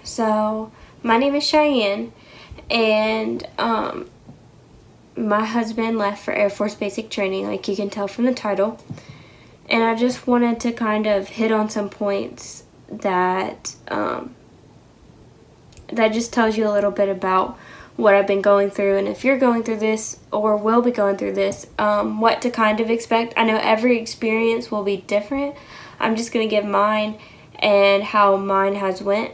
So, my name is Cheyenne, and my husband left for Air Force basic training, like you can tell from the title. And I just wanted to kind of hit on some points that that just tells you a little bit about what I've been going through, and if you're going through this or will be going through this, what to kind of expect. I know every experience will be different. I'm just going to give mine and how mine has went.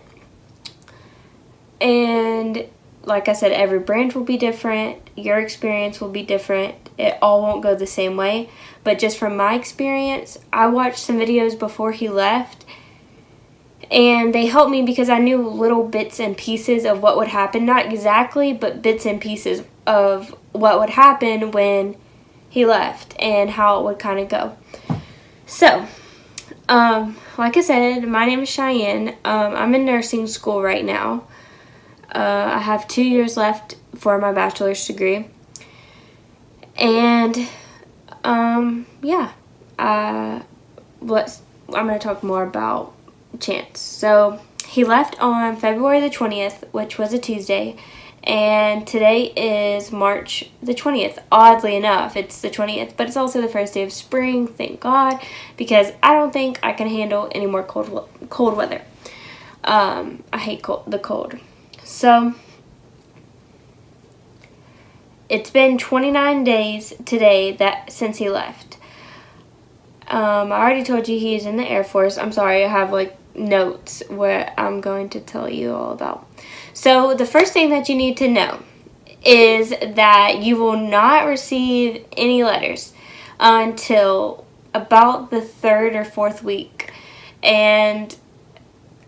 And like I said, every branch will be different. Your experience will be different. It all won't go the same way. But just from my experience, I watched some videos before he left, and they helped me because I knew little bits and pieces of what would happen. Not exactly, but bits and pieces of what would happen when he left and how it would kind of go. So, like I said, my name is Cheyenne. I'm in nursing school right now. I have 2 years left for my bachelor's degree. And, yeah. I'm going to talk more about Chance. So, he left on February the 20th, which was a Tuesday. And today is March the 20th. Oddly enough, it's the 20th, but it's also the first day of spring, thank God, because I don't think I can handle any more cold weather. I hate the cold. So, it's been 29 days today since he left. I already told you he's in the Air Force. I'm sorry, I have notes where I'm going to tell you all about. So, the first thing that you need to know is that you will not receive any letters until about the 3rd or 4th week. And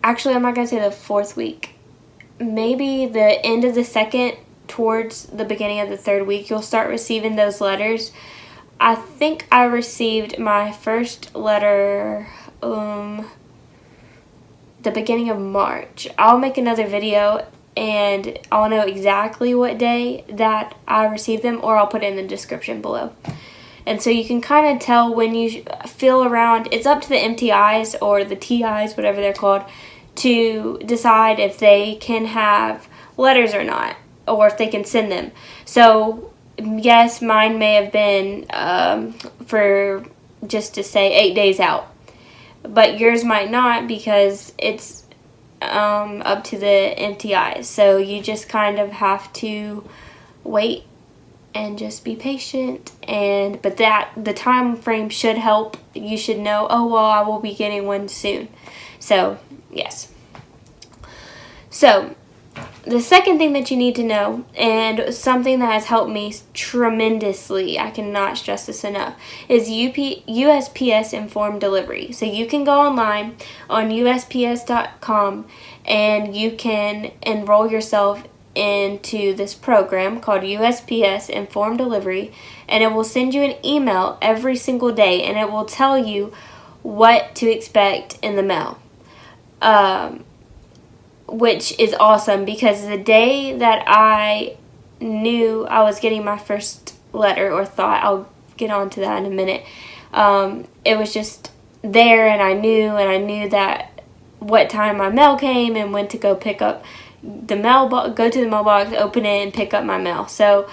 actually, I'm not going to say the 4th week. Maybe the end of the 2nd towards the beginning of the 3rd week, you'll start receiving those letters. I think I received my first letter the beginning of March. I'll make another video and I'll know exactly what day that I received them, or I'll put it in the description below. And so you can kind of tell when you feel around. It's up to the MTIs or the TIs, whatever they're called, to decide if they can have letters or not, or if they can send them. So, yes, mine may have been for, just to say, 8 days out. But yours might not, because it's up to the MTIs. So you just kind of have to wait and just be patient. But the time frame should help. You should know, oh, well, I will be getting one soon. So, yes. So, the second thing that you need to know, and something that has helped me tremendously, I cannot stress this enough, is USPS informed delivery. So you can go online on USPS.com and you can enroll yourself into this program called USPS informed delivery, and it will send you an email every single day, and it will tell you what to expect in the mail. Which is awesome, because the day that I knew I was getting my first letter, or thought, I'll get on to that in a minute, it was just there, and I knew that what time my mail came and when to go pick up the mailbox, go to the mailbox, open it, and pick up my mail. So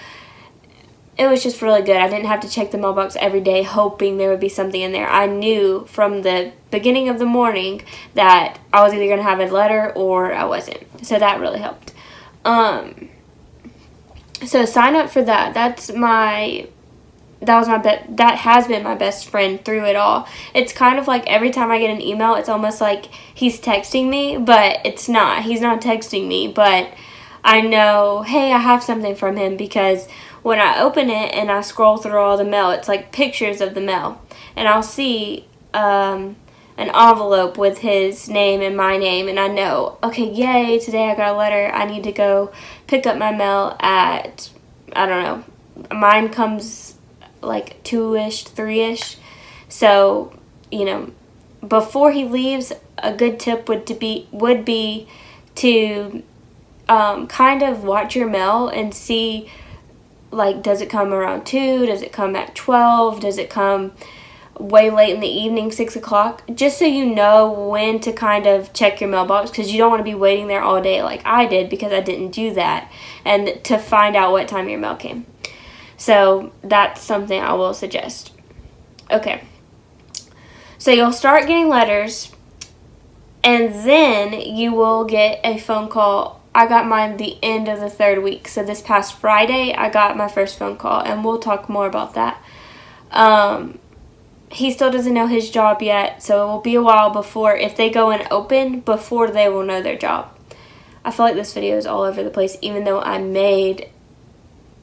it was just really good. I didn't have to check the mailbox every day hoping there would be something in there. I knew from the beginning of the morning that I was either going to have a letter or I wasn't. So that really helped. So sign up for that. That has been my best friend through it all. It's kind of like every time I get an email, it's almost like he's texting me, but it's not. He's not texting me, but I know, hey, I have something from him, because when I open it and I scroll through all the mail, it's like pictures of the mail. And I'll see an envelope with his name and my name, and I know, okay, yay, today I got a letter. I need to go pick up my mail at, I don't know, mine comes like 2-ish, 3-ish. So, before he leaves, a good tip would be to kind of watch your mail and see, does it come around 2? Does it come at 12? Does it come way late in the evening, 6 o'clock, just so you know when to kind of check your mailbox, because you don't want to be waiting there all day like I did, because I didn't do that, and to find out what time your mail came. So that's something I will suggest. Okay. So you'll start getting letters, and then you will get a phone call. I got mine the end of the 3rd week. So this past Friday, I got my first phone call, and we'll talk more about that. He still doesn't know his job yet, so it will be a while before, if they go and open, before they will know their job. I feel like this video is all over the place, even though I made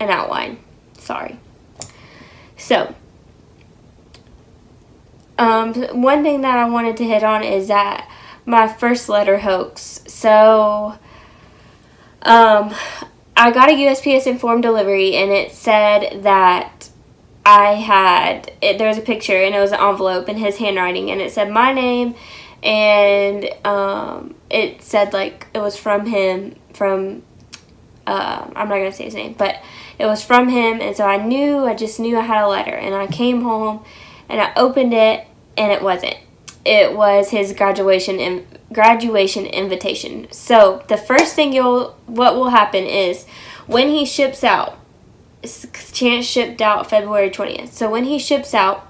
an outline. Sorry. So, one thing that I wanted to hit on is that my first letter hoax. So, I got a USPS informed delivery, and it said that there was a picture, and it was an envelope in his handwriting, and it said my name, and it said like it was from him, I'm not going to say his name, but it was from him, and so I just knew I had a letter, and I came home, and I opened it, and it wasn't. It was his graduation invitation. So the first thing what will happen is, when he ships out, Chance shipped out February 20th. So when he ships out,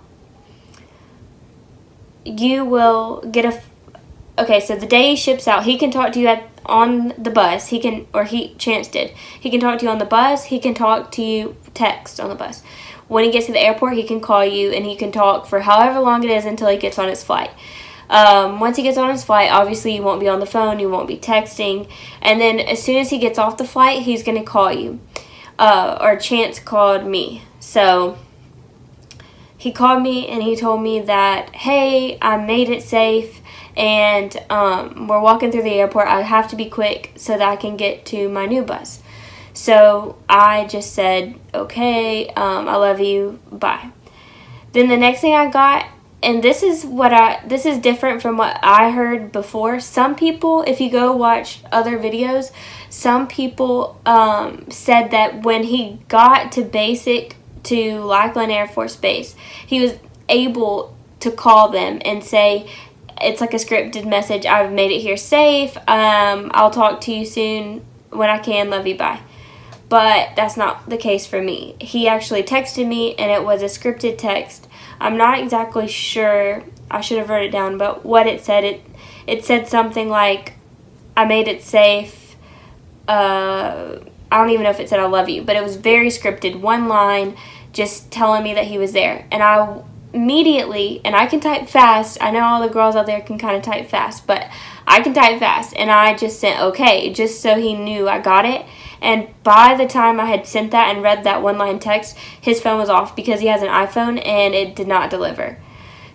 you will get okay, so the day he ships out, he can talk to you on the bus. Chance did. He can talk to you on the bus. He can talk to you text on the bus. When he gets to the airport, he can call you, and he can talk for however long it is until he gets on his flight. Once he gets on his flight, obviously you won't be on the phone, you won't be texting, and then as soon as he gets off the flight, he's going to call you. Or Chance called me. So he called me, and he told me that, hey, I made it safe, and we're walking through the airport. I have to be quick so that I can get to my new bus. So I just said, okay, I love you, bye. Then the next thing I got, and this is different from what I heard before. Some people, if you go watch other videos, some people said that when he got to Lackland Air Force Base, he was able to call them and say, it's like a scripted message, I've made it here safe, I'll talk to you soon when I can, love you, bye. But that's not the case for me. He actually texted me, and it was a scripted text. I'm not exactly sure, I should have wrote it down, but what it said, it said something like, I made it safe, I don't even know if it said I love you, but it was very scripted, one line, just telling me that he was there. And I immediately, and I can type fast, I know all the girls out there can kind of type fast, but I can type fast, and I just sent okay, just so he knew I got it. And by the time I had sent that and read that one-line text, his phone was off, because he has an iPhone, and it did not deliver.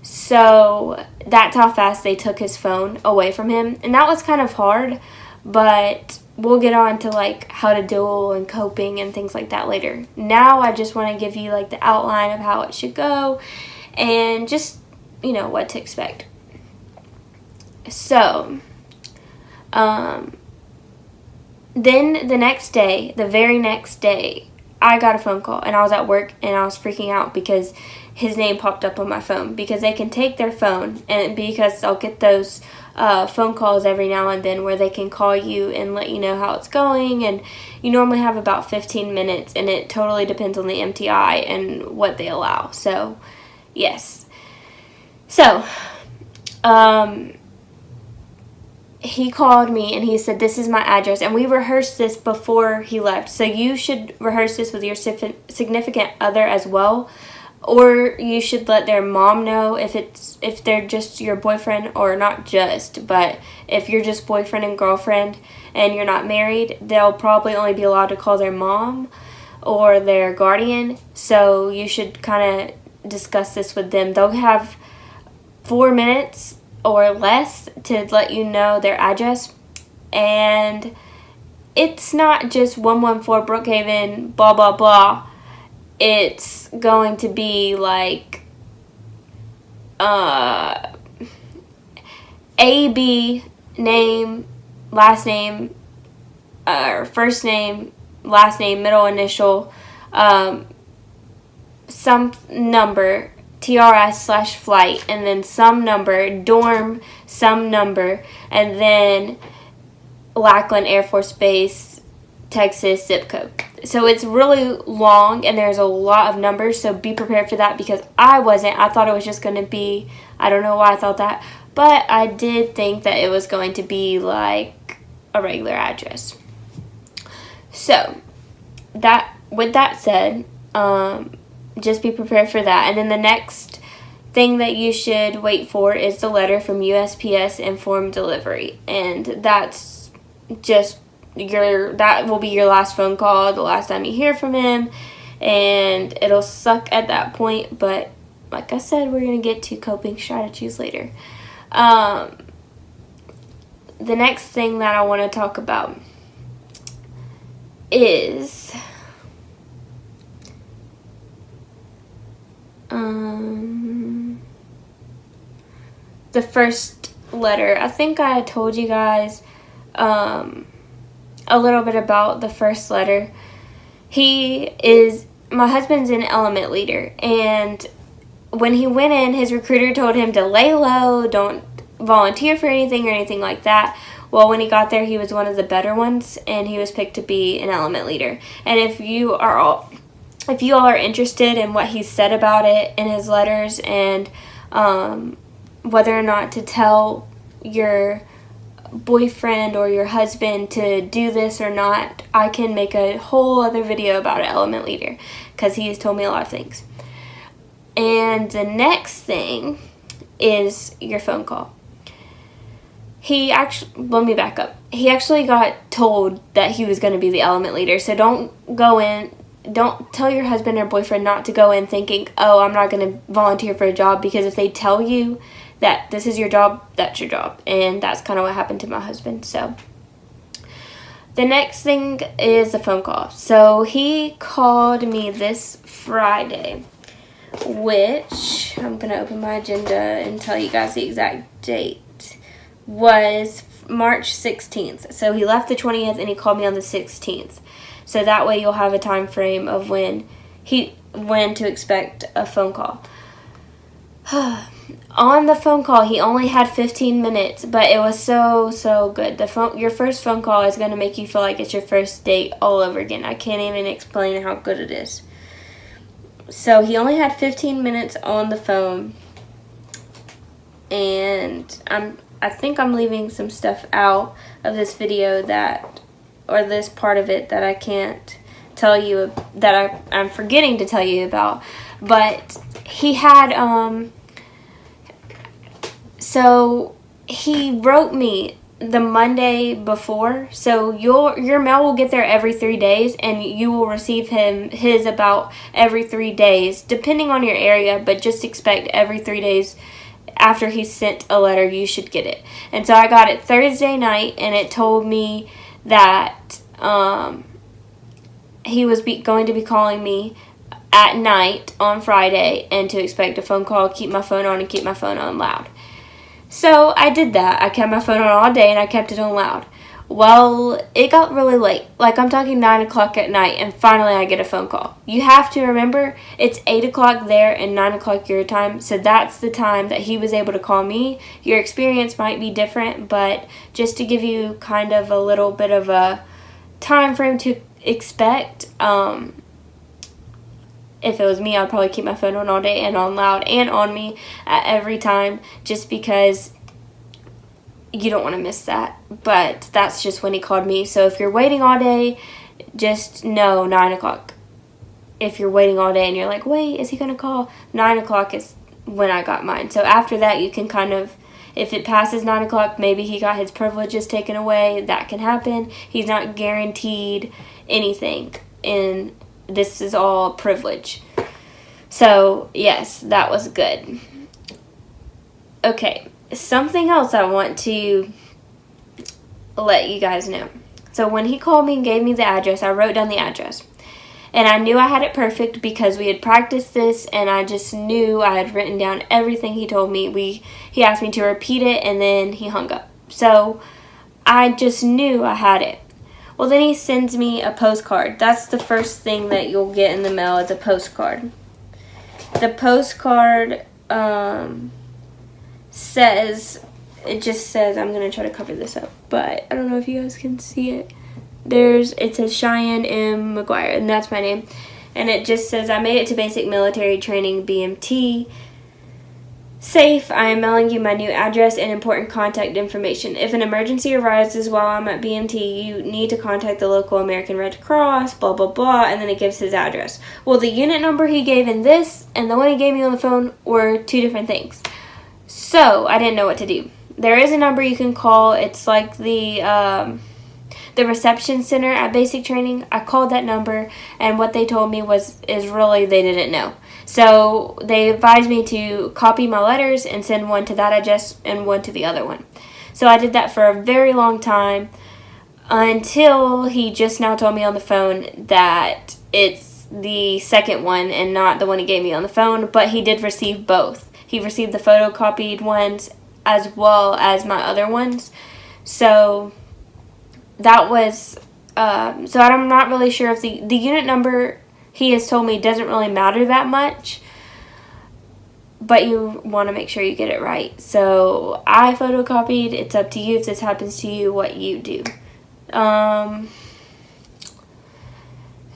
So that's how fast they took his phone away from him. And that was kind of hard, but we'll get on to like how to deal and coping and things like that later. Now I just want to give you like the outline of how it should go, and just, what to expect. So, then the very next day, I got a phone call, and I was at work, and I was freaking out because his name popped up on my phone, because they can take their phone, and because I'll get those phone calls every now and then where they can call you and let you know how it's going, and you normally have about 15 minutes, and it totally depends on the MTI and what they allow. So, yes. So, he called me, and he said, this is my address, and we rehearsed this before he left, so you should rehearse this with your significant other as well, or you should let their mom know if they're just your boyfriend, or not just, but if you're just boyfriend and girlfriend and you're not married, they'll probably only be allowed to call their mom or their guardian, so you should kind of discuss this with them. They'll have 4 minutes or less to let you know their address, and it's not just 114 Brookhaven, blah blah blah. It's going to be like AB, name, last name, or first name, last name, middle initial, some number TRS/flight, and then some number, dorm, some number, and then Lackland Air Force Base, Texas zip code. So it's really long and there's a lot of numbers, so be prepared for that because I wasn't. I thought it was just going to be, I don't know why I thought that, but I did think that it was going to be like a regular address. So with that said, just be prepared for that. And then the next thing that you should wait for is the letter from USPS informed delivery, and that's just that will be your last phone call, the last time you hear from him, and it'll suck at that point, but like I said, we're going to get to coping strategies later. The next thing that I want to talk about is the first letter. I think I told you guys a little bit about the first letter. My husband's an element leader, and when he went in, his recruiter told him to lay low, don't volunteer for anything or anything like that. Well, when he got there, he was one of the better ones, and he was picked to be an element leader. And if you all are interested in what he said about it in his letters, and whether or not to tell your boyfriend or your husband to do this or not, I can make a whole other video about an element leader because he has told me a lot of things. And the next thing is your phone call. Let me back up. He actually got told that he was going to be the element leader, so don't tell your husband or boyfriend not to go in thinking, oh, I'm not going to volunteer for a job, because if they tell you that this is your job, that's your job. And that's kind of what happened to my husband. So the next thing is the phone call. So he called me this Friday, which I'm going to open my agenda and tell you guys the exact date, was March 16th. So he left the 20th and he called me on the 16th. So that way you'll have a time frame of when to expect a phone call. On the phone call, he only had 15 minutes, but it was so good. Your first phone call is going to make you feel like it's your first date all over again. I can't even explain how good it is. So he only had 15 minutes on the phone, and I think I'm leaving some stuff out of this video or this part of it that I can't tell you, that I'm forgetting to tell you about. But he had so he wrote me the Monday before, so your mail will get there every 3 days, and you will receive his about every 3 days, depending on your area, but just expect every 3 days after he sent a letter, you should get it. And so I got it Thursday night, and it told me that he was going to be calling me at night on Friday, and to expect a phone call, keep my phone on, and keep my phone on loud. So I did that. I kept my phone on all day, and I kept it on loud. Well, it got really late. Like, I'm talking 9 o'clock at night, and finally I get a phone call. You have to remember, it's 8 o'clock there and 9 o'clock your time, so that's the time that he was able to call me. Your experience might be different, but just to give you kind of a little bit of a time frame to expect, if it was me, I'd probably keep my phone on all day and on loud and on me at every time, just because you don't want to miss that. But that's just when he called me. So if you're waiting all day, just know 9 o'clock. If you're waiting all day and you're like, wait, is he going to call? 9 o'clock is when I got mine. So after that, you can kind of, if it passes 9 o'clock, maybe he got his privileges taken away. That can happen. He's not guaranteed anything, and this is all privilege. So yes, that was good. Okay, something else I want to let you guys know. So when he called me and gave me the address, I wrote down the address. And I knew I had it perfect because we had practiced this, and I just knew I had written down everything he told me. He asked me to repeat it, and then he hung up. So I just knew I had it. Well, then he sends me a postcard. That's the first thing that you'll get in the mail, is a postcard. the postcard says, it just says, I'm going to try to cover this up, but I don't know if you guys can see it. It says Cheyenne M. McGuire, and that's my name. And it just says, I made it to basic military training BMT. Safe, I am mailing you my new address and important contact information. If an emergency arises while I'm at BMT, you need to contact the local American Red Cross, blah, blah, blah, and then it gives his address. Well, the unit number he gave in this and the one he gave me on the phone were two different things. So, I didn't know what to do. There is a number you can call. It's like the reception center at basic training. I called that number, and what they told me is really they didn't know. So they advised me to copy my letters and send one to that address and one to the other one. So I did that for a very long time until he just now told me on the phone that it's the second one and not the one he gave me on the phone, but he did receive both. He received the photocopied ones as well as my other ones. So that was, so I'm not really sure if the unit number he has told me doesn't really matter that much, but you want to make sure you get it right. So I photocopied. It's up to you if this happens to you, what you do.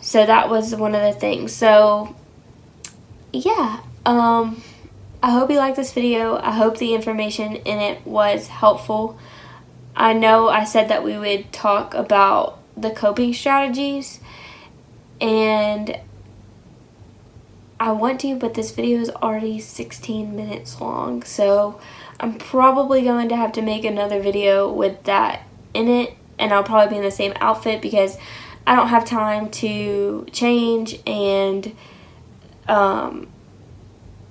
So that was one of the things. So yeah, I hope you liked this video. I hope the information in it was helpful. I know I said that we would talk about the coping strategies, and I want to, but this video is already 16 minutes long, so I'm probably going to have to make another video with that in it, and I'll probably be in the same outfit because I don't have time to change, and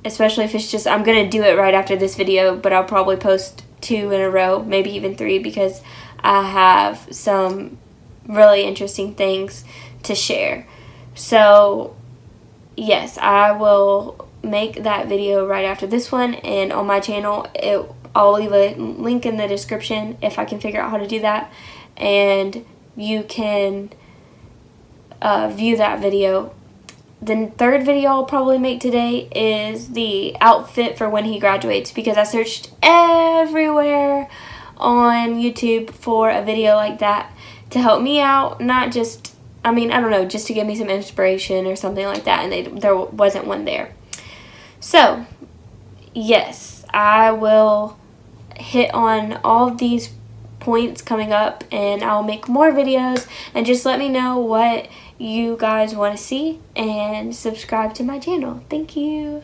especially if it's just, I'm going to do it right after this video, but I'll probably post 2 in a row, maybe even 3, because I have some really interesting things to share. So yes, I will make that video right after this one, and on my channel I'll leave a link in the description if I can figure out how to do that, and you can view that video. The third video I'll probably make today is the outfit for when he graduates, because I searched everywhere on YouTube for a video like that to help me out, not just, I mean, I don't know, just to give me some inspiration or something like that, and there wasn't one there. So, yes, I will hit on all of these points coming up, and I'll make more videos, and just let me know what you guys want to see, and subscribe to my channel. Thank you.